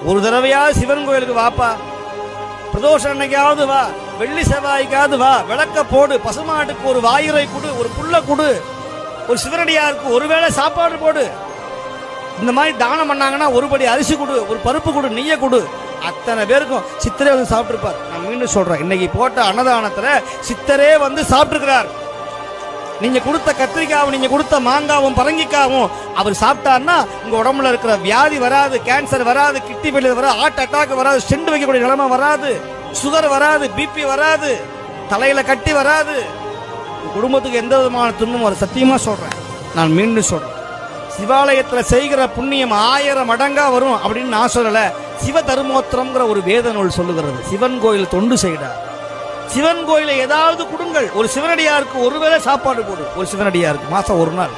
ஒரு தடவையாவது சிவன் கோயிலுக்கு வாப்பா, பிரதோஷம் அன்னைக்காவது வா, வெள்ளி செவ்வாய்க்காவது வா, விளக்க போடு, பசுமாட்டுக்கு ஒரு வாயுரை கொடு, ஒரு புல்ல கொடு, ஒரு சிவனடியாருக்கு ஒருவேளை சாப்பாடு போடு. இந்த மாதிரி தானம் பண்ணாங்கன்னா ஒருபடி அரிசி கொடு, ஒரு பருப்பு கொடு, நெய்ய கொடு. அத்தனை பேருக்கும் சித்தரே வந்து சாப்பிட்டுருப்பார். நான் மீண்டும் சொல்றேன், இன்னைக்கு போட்ட அன்னதானத்துல சித்தரே வந்து சாப்பிட்டுருக்கிறார். நீங்க கொடுத்த கத்திரிக்காவும், நீங்க கொடுத்த மாங்காவும் பரங்கிக்காவும் அவர் சாப்பிட்டார்னா உங்க உடம்புல இருக்கிற வியாதி வராது, கேன்சர் வராது, கிட்னி ஃபெயிலியர் வராது, ஹார்ட் அட்டாக் வராது, ஸ்டெண்ட் வைக்கக்கூடிய நிலைமை வராது, சுகர் வராது, பிபி வராது, தலையில கட்டி வராது, குடும்பத்துக்கு எந்த விதமான துன்பமும் வர. சத்தியமா சொல்றேன், நான் மீண்டும் சொல்றேன், சிவாலயத்தில் செய்கிற புண்ணியம் 1000 மடங்கா வரும் அப்படின்னு நான் சொல்லல. சிவ தர்மோத்திரம்ங்கிற ஒரு வேத நூல் சொல்லுகிறது. சிவன் கோயில் தொண்டு செய்கிறார். சிவன் கோயிலை ஏதாவது கொடுங்கள். ஒரு சிவனடியாருக்கு ஒருவேளை சாப்பாடு போடு, ஒரு சிவனடியாருக்கு மாசம் ஒரு நாள்.